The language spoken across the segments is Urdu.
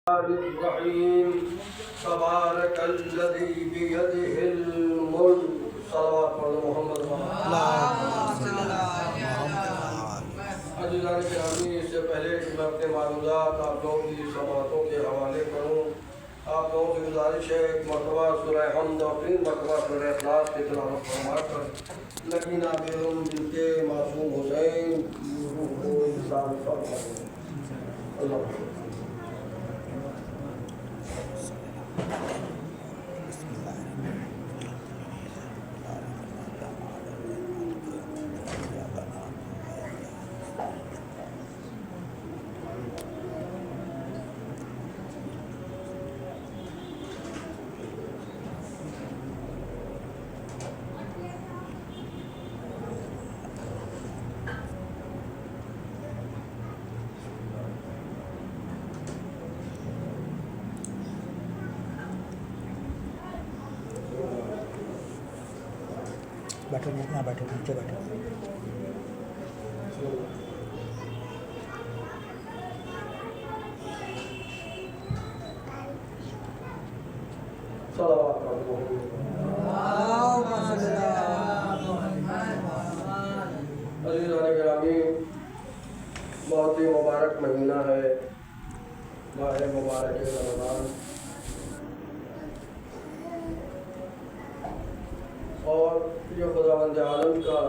الرحيم تبارك الذي بيده الملك صلوات محمد عزیزان گرامی، اس سے پہلے کہ میں اپنے معلومات آپ لوگوں کی سماعتوں کے حوالے کروں، آپ لوگوں کی گزارش ہے ایک مرتبہ سورہ حمد اور 3 مرتبہ سورہ اخلاص کی تلاوت فرما کر لکینہ بیگم بنت معصوم حسین روح کو انسان فرمائیں۔ اللہ بیٹھو نہ بیٹھو نیچے بیٹھو۔ عزیزان گرامی، بہت ہی مبارک مہینہ ہے، ماہ مبارک رمضان، اور یہ خداوند عالم کا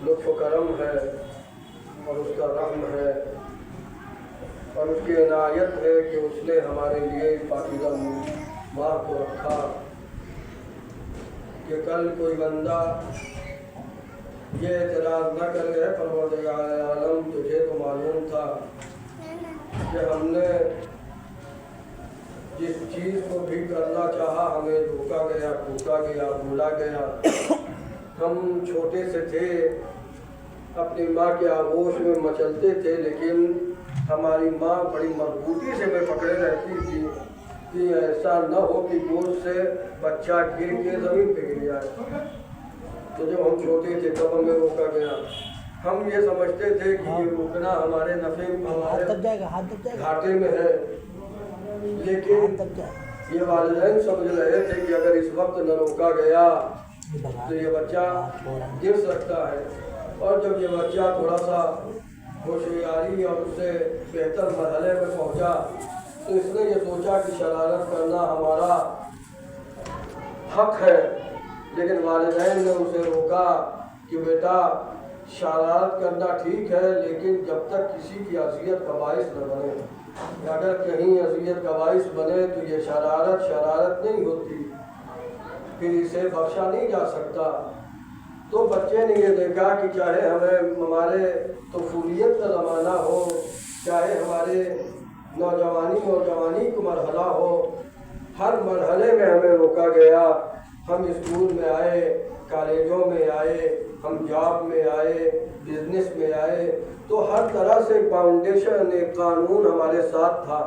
لطف و کرم ہے اور اس کا رحم ہے اور اس کی عنایت ہے کہ اس نے ہمارے لیے پاکیزہ ماہ کو رکھا کہ کل کوئی بندہ یہ اعتراض نہ کر گئے پروردگار عالم تجھے تو معلوم تھا کہ ہم نے جس چیز کو بھی کرنا چاہا ہمیں روکا گیا، ٹوکا گیا، بھولا گیا۔ ہم چھوٹے سے تھے، اپنی ماں کے آغوش میں مچلتے تھے، لیکن ہماری ماں بڑی مضبوطی سے ہمیں پکڑے رہتی تھی کہ ایسا نہ ہو کہ گود سے بچہ گر کے زمین پہ گر جائے۔ تو جب ہم چھوٹے تھے تب ہمیں روکا گیا۔ ہم یہ سمجھتے تھے کہ یہ روکنا ہمارے نفع ہمارے گھاٹے میں ہے، لیکن یہ والدین سمجھ رہے تھے کہ اگر اس وقت نہ روکا گیا تو یہ بچہ گر سکتا ہے، اور جب یہ بچہ تھوڑا سا ہوشیاری اور اس سے بہتر مرحلے میں پہنچا تو اس نے یہ سوچا کہ شرارت کرنا ہمارا حق ہے، لیکن والدین نے اسے روکا کہ بیٹا شرارت کرنا ٹھیک ہے، لیکن جب تک کسی کی اذیت کا باعث نہ بنے، اگر کہیں اذیت کا باعث بنے تو یہ شرارت نہیں ہوتی، پھر اسے بخشا نہیں جا سکتا۔ تو بچے نے یہ دیکھا کہ چاہے ہمارے طفولیت کا زمانہ ہو، چاہے ہمارے نوجوانی کا مرحلہ ہو، ہر مرحلے میں ہمیں روکا گیا۔ ہم اسکول میں آئے، کالجوں میں آئے، ہم جاب میں آئے، بزنس میں آئے، تو ہر طرح سے فاؤنڈیشن ایک قانون ہمارے ساتھ تھا۔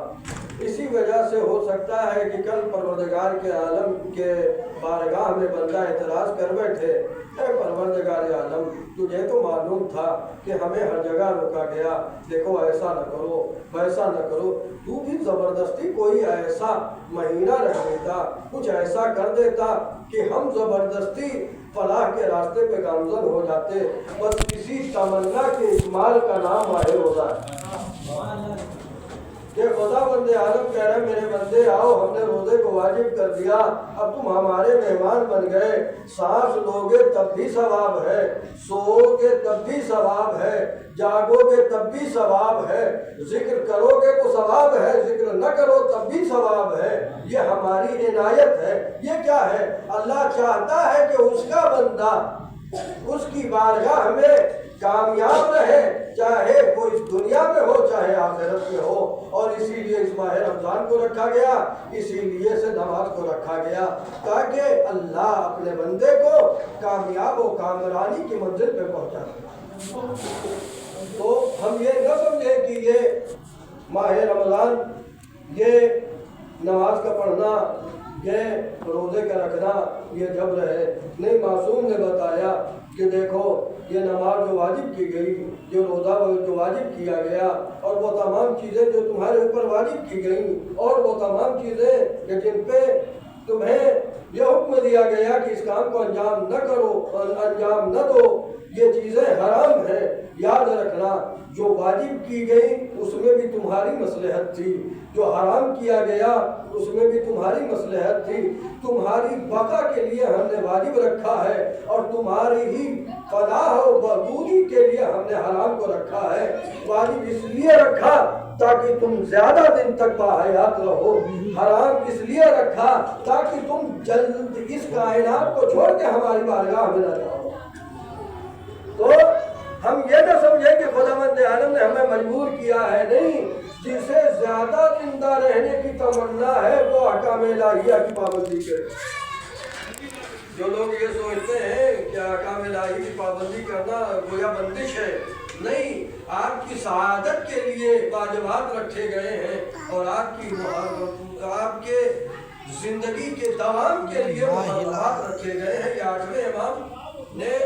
اسی وجہ سے ہو سکتا ہے کہ کل پروردگار کے عالم کے بارگاہ میں بندہ اعتراض کر بیٹھے، اے پروردگار عالم تجھے تو معلوم تھا کہ ہمیں ہر جگہ روکا گیا، دیکھو ایسا نہ کرو ویسا نہ کرو، تو بھی زبردستی کوئی ایسا مہینہ رکھ دیتا، کچھ ایسا کر دیتا کہ ہم زبردستی فلاح کے راستے پہ گامزن ہو جاتے۔ بس کسی تمنا کے اکمال کا نام ماہ روزہ ہے کہ خدا بندے عالم کہہ رہے میرے بندے آؤ، ہم نے روزے کو واجب کر دیا، اب تم ہمارے مہمان بن گئے، سانس لوگے تب بھی ثواب ہے، سو گے تب بھی ثواب ہے، جاگو گے تب بھی ثواب ہے، ذکر کرو گے تو ثواب ہے، ذکر نہ کرو تب بھی ثواب ہے۔ یہ ہماری عنایت ہے۔ یہ کیا ہے؟ اللہ چاہتا ہے کہ اس کا بندہ اس کی بارگاہ میں کامیاب رہے، چاہے وہ اس دنیا میں ہو چاہے آخرت میں ہو، اور اسی لیے اس ماہ رمضان کو رکھا گیا، اسی لیے سے نماز کو رکھا گیا، تاکہ اللہ اپنے بندے کو کامیاب و کامرانی کی منزل پہ پہنچا۔ تو ہم یہ نہ سمجھیں کہ یہ ماہ رمضان یہ نماز کا پڑھنا، یہ روزے کا رکھنا یہ جبر ہے۔ نہیں، معصوم نے بتایا کہ دیکھو یہ نماز جو واجب کی گئی، جو روزہ جو واجب کیا گیا، اور وہ تمام چیزیں جو تمہارے اوپر واجب کی گئیں، اور وہ تمام چیزیں کہ جن پہ تمہیں یہ حکم دیا گیا کہ اس کام کو انجام نہ کرو، انجام نہ دو، یہ چیزیں حرام ہیں۔ یاد رکھنا جو واجب کی گئی اس میں بھی تمہاری مصلحت تھی، جو حرام کیا گیا اس میں بھی تمہاری مصلحت تھی۔ تمہاری بقا کے لیے ہم نے واجب رکھا ہے، اور تمہاری ہی فلاح و بہبودی کے لیے ہم نے حرام کو رکھا ہے۔ واجب اس لیے رکھا تاکہ تم زیادہ دن تک باحیات رہو، حرام اس لیے رکھا تاکہ تم جلد اس کائنات کو چھوڑ کے ہماری بارگاہ میں نہ جاؤ۔ تو ہم یہ نہ سمجھیں کہ خداوند عالم نے ہمیں مجبور کیا ہے، نہیں، جسے زیادہ زندہ رہنے کی تمنا ہے وہ احکام الہیہ کی پابندی کرے۔ جو لوگ یہ سوچتے ہیں کہ احکام الہی کی پابندی کرنا گویا بندش ہے، نہیں، آپ کی سعادت کے لیے واجبات رکھے گئے ہیں، اور آپ کے زندگی کے دوام کے لیے محرمات رکھے گئے ہیں۔ یہ 8ویں امام نے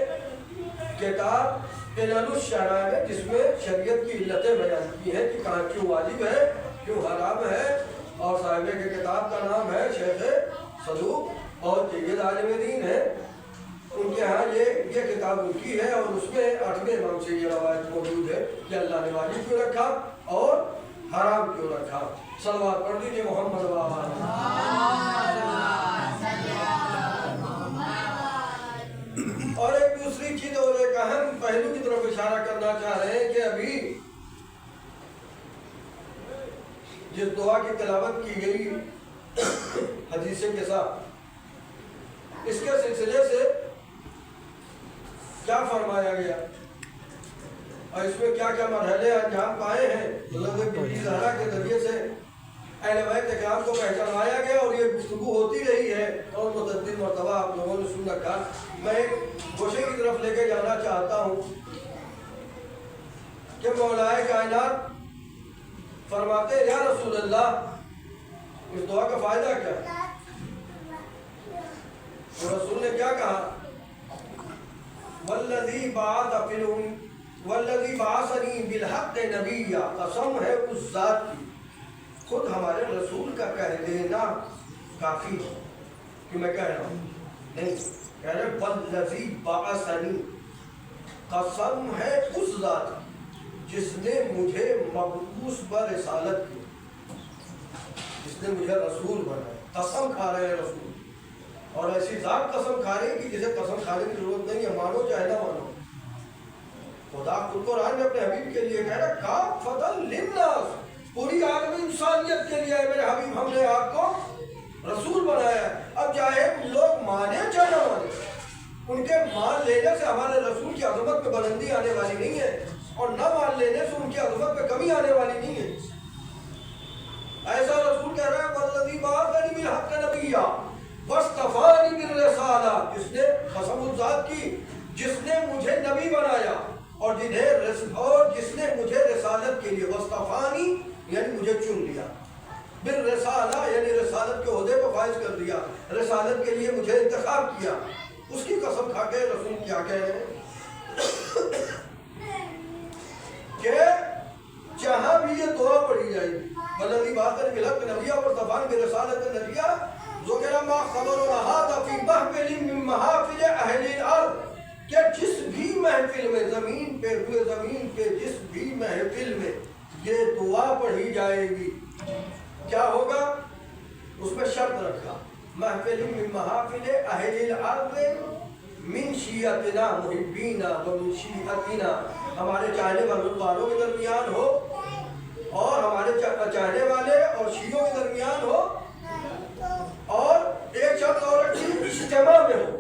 کتاب علل الشرائع میں جس میں شریعت کی علتیں بیان کی ہیں کہ کہاں کیوں واجب ہے، کیوں حرام ہے، اور صاحب کے کتاب کا نام ہے شیخ صدوق اور جید عالم دین ہے، ان کے ہاں یہ کتاب ان کی ہے، اور اس میں 8ویں امام سے یہ روایت موجود ہے کہ اللہ نے واجب کیوں رکھا اور حرام کیوں رکھا۔ صلوات پڑھ دیجیے محمد اور ایک دوسری چیز اور ایک اہم پہلو کی طرف اشارہ کرنا چاہ رہے ہیں کہ ابھی جس دعا کی تلاوت کی گئی حدیث کے ساتھ، اس کے سلسلے سے کیا فرمایا گیا اور اس میں کیا کیا مرحلے انجام پائے ہیں، حضرت بی بی زہرا کے ذریعے سے اہل بیت اکرام کو پہچانوایا گیا، اور یہ گفتگو ہوتی رہی ہے اور متعدد مرتبہ آپ لوگوں نے سن رکھا۔ میں ایک گوشے کی طرف لے کے جانا چاہتا ہوں کہ مولا کائنات فرماتے ہیں یا رسول اللہ اس دعا کا فائدہ کیا؟ تو رسول نے کیا کہا؟ والذی بعثنی بالحق نبیا، قسم ہے اس ذات کی، خود ہمارے رسول کا کہہ دینا کافی ہے کہ میں کہہ رہا ہوں، نہیں کہہ رہے والذی بعثنی، قسم ہے اس ذات جس نے مجھے مبعوث برسالت کی، جس نے مجھے رسول بنایا۔ قسم کھا رہے ہیں رسول، اور ایسی ذات قسم کھا رہی ہے کہ جسے قسم کھانے کی ضرورت نہیں ہے، مانو چاہے نہ مانو۔ خدا خود قرآن میں اپنے حبیب کے لیے کہہ رہا ہے کافۃ للناس، پوری عالمی انسانیت کے لیے میرے حبیب ہم نے آپ کو رسول بنایا ہے۔ اب چاہے لوگ مانے چاہے نہ مانے، ان کے مان لینے سے ہمارے رسول کی عظمت پہ بلندی آنے والی نہیں ہے، اور نہ مان لینے سے ان کی عظمت پہ کمی آنے والی نہیں ہے۔ ایسا رسول کہہ رہا ہے والذی بعثنی بالحق نبیا واصطفانی بالرسالہ، جس نے قسم اس ذات کی جس نے مجھے نبی بنایا اور جس نے مجھے رسالت کے لیے، واصطفانی یعنی مجھے چن لیا، بالرسالہ یعنی رسالت کے عہدے کو فائز کر دیا، رسالت کے لیے مجھے انتخاب کیا، اس کی قسم کھا کے رسول کیا کہہ رہے ہیں کہ جہاں بھی یہ دعا پڑھی جائے گی والذی بعثنی بالحق نبیا واصطفانی بالرسالۃ نبیا ذکر ما خبر احاط فی محفل من محافل اہل الارض، کہ جس بھی محفل میں زمین پہ جس بھی محفل میں یہ دعا پڑھی جائے گی کیا ہوگا؟ اس میں شرط رکھا محفل من محافل اہل الارض من شیعتنا محبینا ومن شیعتنا، ہمارے چاہنے والوں کے درمیان ہو اور ہمارے چاہنے والے اور شیعوں کے درمیان ہو، اور ایک شرط اور رکھی اجتماع میں ہو۔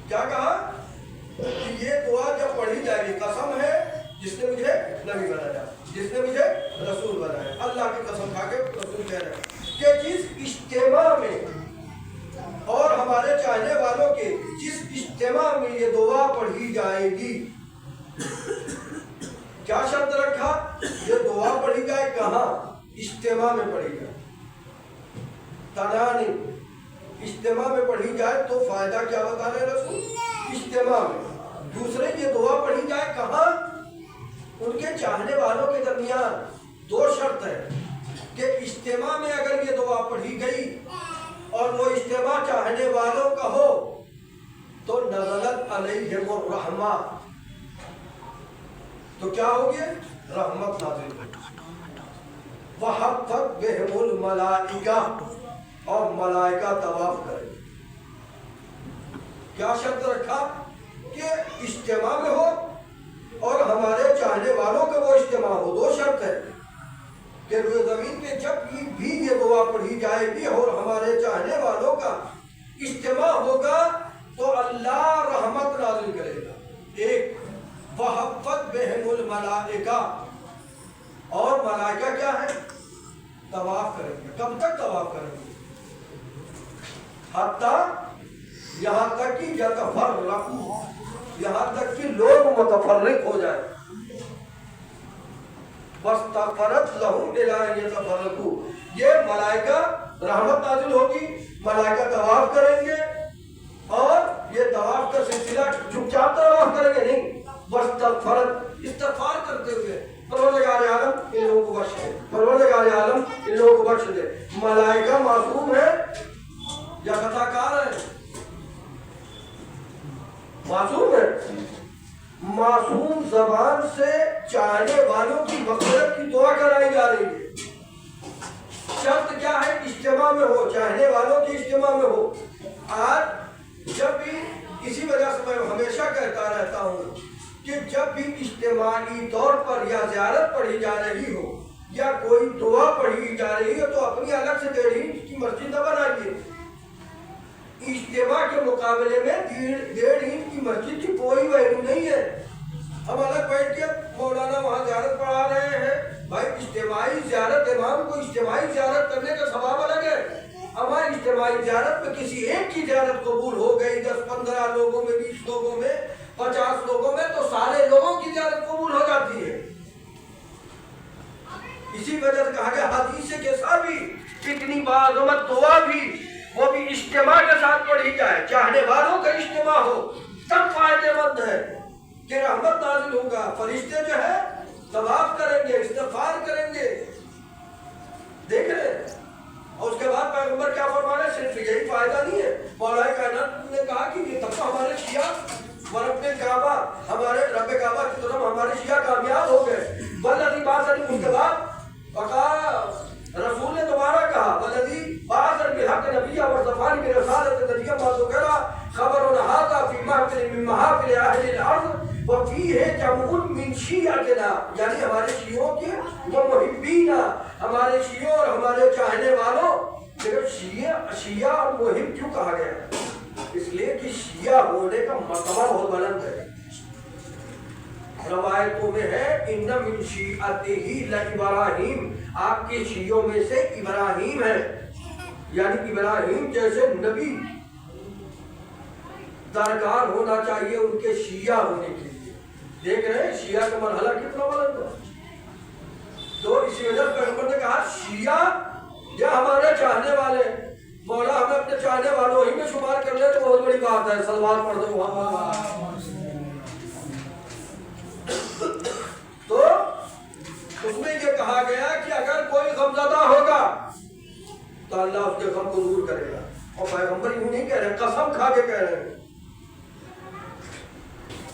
کیا کہا کہ یہ دعا جب پڑھی جائے گی، قسم ہے جس نے مجھے نبی بنایا، جس نے مجھے رسول بنایا، اللہ کی قسم کھا کے رسول کہہ رہے ہیں کہ جس اجتماع میں اور ہمارے چاہنے والوں کے جس اجتماع میں یہ دعا پڑھی جائے گی، کیا شرط رکھا؟ یہ دعا پڑھی جائے کہاں؟ اجتماع میں پڑھی جائے، تنہا نہیں، اجتماع میں پڑھی جائے۔ تو فائدہ کیا بتا رہے رسول؟ اجتماع میں. دوسرے یہ دعا پڑھی جائے کہاں؟ ان کے چاہنے والوں کے درمیان. 2 شرط ہے کہ اجتماع میں اگر یہ دعا پڑھی گئی اور وہ اجتماع چاہنے والوں کا ہو تو نزلت علیہم الرحمہ، تو کیا ہوگی؟ رحمت نازل ہوگی. وحفت بہم الملائکہ، اور ملائکہ طواف کریں. کیا شرط رکھا؟ کہ اجتماع میں ہو اور ہمارے چاہنے والوں کا وہ اجتماع ہو. 2 شرط ہے کہ روئے زمین پہ جب بھی یہ دعا پڑھی جائے گی اور ہمارے چاہنے والوں کا اجتماع ہوگا تو اللہ رحمت نازل کرے گا. 1 وحفت بہم الملائکہ، اور ملائکہ کیا ہے؟ طواف کریں گے. کب تک طواف کریں گے؟ حتیٰ یہاں تک کہ یتفرقوا، یہاں تک کہ لوگ متفرق ہو جائیں. واستغفرت لهم الی ان یتفرقوا، یہ ملائکہ رحمت نازل ہوگی، ملائکہ طواف کریں گے، اور یہ طواف کا سلسلہ چپ چاپ طواف کریں گے نہیں، واستغفرت استغفار کرتے ہوئے پروردگار عالم ان لوگوں کو بخش دے، پروردگار عالم ان لوگوں کو بخش دے. ملائکہ معصوم ہے یا خطا کار ہے؟ معصوم ہے. معصوم زبان سے چاہنے والوں کی مغفرت کی دعا کرائی جا رہی ہے. شرط کیا ہے؟ اجتماع میں ہو، چاہنے والوں کے اجتماع میں ہو. آج جب بھی اسی وجہ سے میں ہمیشہ کہتا رہتا ہوں کہ جب بھی اجتماعی طور پر یا زیارت پڑھی جا رہی ہو یا کوئی دعا پڑھی جا رہی ہو تو اپنی الگ سے 1.5 انچ کی مسجد نہ بنائیے. اجتماع کے مقابلے میں 1.5 انچ کی مسجد کی کوئی ویلیو نہیں ہے. ہم الگ بیٹھ کے مولانا وہاں زیارت پڑھا رہے ہیں. بھائی اجتماعی زیارت، امام کو اجتماعی زیارت کرنے کا ثواب الگ ہے. ہمارا اجتماعی زیارت میں کسی ایک کی زیارت قبول ہو گئی 10-15 لوگوں میں، 20 لوگوں میں، 50 لوگوں میں، تو سارے لوگوں کی زیارت قبول ہو جاتی ہے. اسی وجہ سے کہا گیا حدیث کے ساتھ بھی اتنی باعظمت دعا بھی وہ بھی اجتماع کے ساتھ پڑھی جائے، چاہنے والوں کا اجتماع ہو تب فائدے مند ہے کہ رحمت نازل ہوگا. فرشتے جو ہے طواف کریں گے، استغفار کریں گے. دیکھ رہے ہیں. اور اس کے بعد پیغمبر کیا فرما رہے ہیں؟ صرف یہی فائدہ نہیں ہے. مولا کائنات نے کہا کہ یہ تب ہمارے شیعہ ورب کعبہ، ہمارے رب کعبہ کی طرف ہمارے شیعہ کامیاب ہو گئے. والذی بعث اس کے بعد رسول نے دوبارہ کہا والذی بعث بالحق نبیہ وصفان برسالۃ نبیہ ما ذکر خبر هذا فی محفل من محافل اہل الارض وفیہ جمع من شیعتنا، یعنی ہمارے شیعوں کے وہ محبین، ہمارے شیعوں اور ہمارے چاہنے والوں. صرف شیعہ اور محب کیوں کہا گیا؟ اس لیے کہ شیعہ ہونے کا مرتبہ بہت بلند ہے. روایتوں میں ہے ان من شیعتہ لابراہیم، آپ کے شیعوں میں سے ابراہیم ہے، یعنی ابراہیم جیسے نبی درکار ہونا چاہیے ان کے شیعہ ہونے کے لیے. دیکھ رہے ہیں شیعہ کا مرحلہ کتنا بلند ہے. تو اسی وجہ سے پیغمبر نے کہا شیعہ یا ہمارے چاہنے والے، مولا ہمیں اپنے چاہنے والوں ہی میں شمار کر لے تو بہت بڑی بات ہے. سلوات پڑھ دو وہاں. تو اس میں یہ کہا گیا کہ اگر کوئی غمزدہ ہوگا تو اللہ اس کے غم کو دور کرے گا. اور پیغمبر یوں نہیں کہہ رہے، قسم کھا کے کہہ رہے ہیں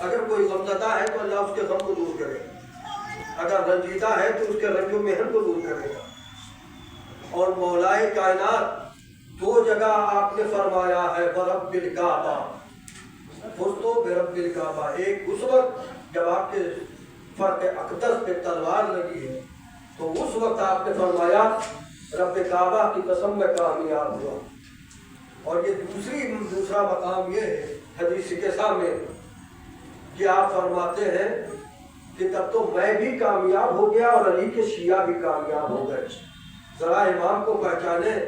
اگر کوئی غمزدہ ہے تو اللہ اس کے غم کو دور کرے گا. اگر رنجیدہ ہے تو اس کے رنج و محن کو دور کرے گا. اور مولائے کائنات 2 جگہ آپ نے فرمایا ہے برب الکعبہ، فزتو برب الکعبہ. ایک اس وقت جب آپ کے فرق اقدس پہ تلوار لگی ہے تو اس وقت آپ نے فرمایا رب کعبہ کی قسم میں کامیاب ہوا. اور یہ دوسرا مقام یہ ہے حدیث کے سامنے کہ آپ فرماتے ہیں کہ تب تو میں بھی کامیاب ہو گیا اور علی کے شیعہ بھی کامیاب ہو گئے. ذرا امام کو پہچانے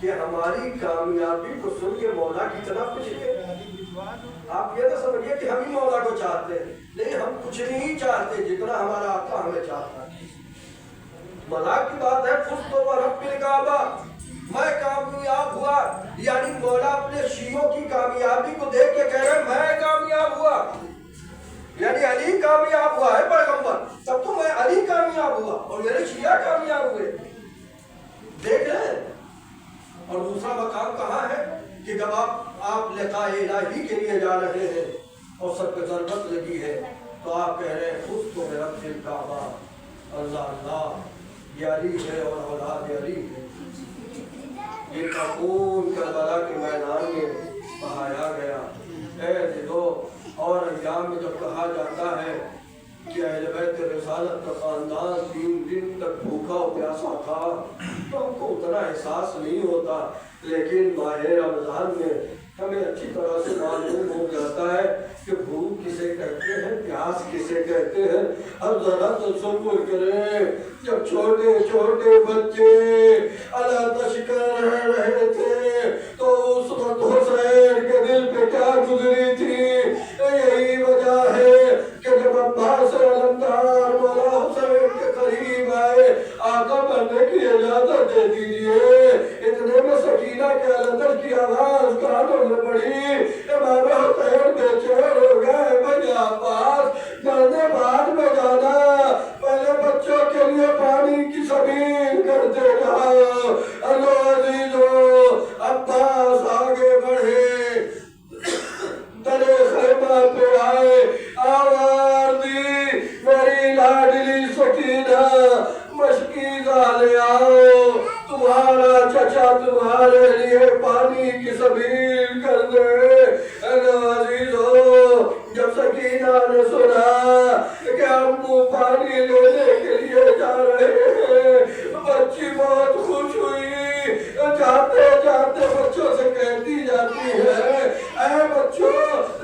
کہ ہماری کامیابی کو سن کے مولا کی طرف پوچھیے. آپ یہ نہ سمجھیے کہ ہم ہی مولا کو چاہتے ہیں، نہیں، ہم کچھ نہیں چاہتے جتنا ہمارا آقا ہمیں چاہتا ہے. مذاق کی بات ہے. فزتو برب الکعبہ، میں کامیاب ہوا یعنی مولا اپنے شیعوں کی کامیابی کو دیکھ کے کہہ رہے میں کامیاب ہوا، یعنی علی کامیاب ہوا ہے پیغمبر، تب تو میں علی کامیاب ہوا اور میرے شیعہ کامیاب ہوئے، دیکھ رہے ہیں۔ اور دوسرا مقام کہاں ہے کہ جب آپ لقاء الہی کے لیے جا رہے ہیں اور سب پہ ضربت لگی ہے تو آپ کہہ رہے ہیں خود تو میرا دل کعبہ، اللہ اللہ یہ علی ہے اور اولاد علی ہے۔ یہ خون کربلا کے میدان میں بہایا گیا۔ اے دلو، اور ایام میں جب کہا جاتا ہے کہ اہل بیت رسالت کا خاندان 3 دن تک بھوکا و پیاسا تھا تو ہم کو اتنا احساس نہیں ہوتا، لیکن ماہ رمضان میں ہمیں اچھی طرح سے معلوم ہو جاتا ہے کہ بھوک کسے کہتے ہیں، پیاس کسے کہتے ہیں۔ اب ذرا تصور کریں جب چھوٹے چھوٹے بچے اللہ تشکر رہ رہے تھے تو اس وقت حسین کے دل پہ کیا گزری تھی۔ یہی وجہ ہے کہ جب عباس علمدار مولا حسین کے قریب آئے، آقا بننے کی اجازت دے دیجئے، اتنے میں سکینہ کے علندر کی آواز کانوں میں پڑی، امام حسین بے چین ہو گئے، بھائی عباس مرنے بعد میں جانا، پہلے بچوں کے لیے پانی کی سبیل کرتے جاؤ۔ اللہ عزیزو، عباس آگے بڑھے، تلے خیمہ پہ آئے، آواز دی میری لاڈلی سکینہ مشکیزہ لے آؤ، تمہارا چچا تمہارے لیے پانی کی سبیل کر دے۔ عزیزو، جب سکینہ نے سنا کہ ابو پانی لینے کے لیے جا رہے ہیں، بچی بہت خوش ہوئی، جاتے جاتے بچوں سے کہتی جاتی ہے اے بچوں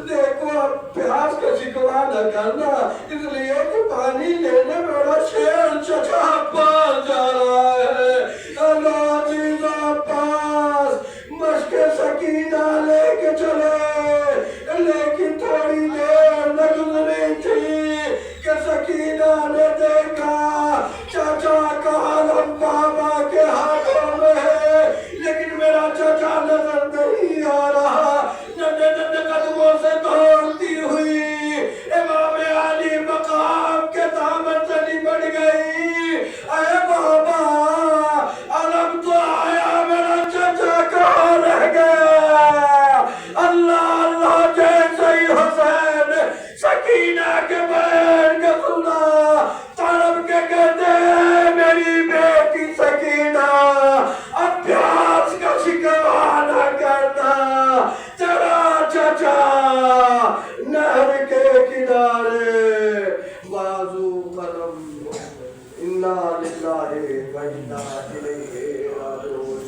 دیکھو اب پیاس کا شکوہ نہ کرنا، اس لیے کہ پانی لینے میرا شیر چچا عباس جا رہا ہے۔ اللہ عزیز عباس مشق سکینہ لے کے چلے، لیکن تھوڑی دیر نہ گزری تھی کہ سکینہ نے دیکھا چچا کا علم بابا کے ہاتھوں میں ہے، لیکن میرا چچا نظر نہیں آ رہا۔ ننھے ننھے قدموں سے دوڑتی ہوئی امام علی مقام کے دامن سے لپٹ گئی۔ اے بابا، علم تو آیا، میرا چچا کہاں رہ گیا؟ اللہ اللہ، جیسے ہی حسین سکینہ کے بین کے سنا، تڑپ کے کہتے ہیں میری بیٹی سکینہ، اب پیاس کا شکوہ نہ کرنا، تیرا چچا نہر کے کنارے بازو قدم، انا للہ و انا الیہ راجعون،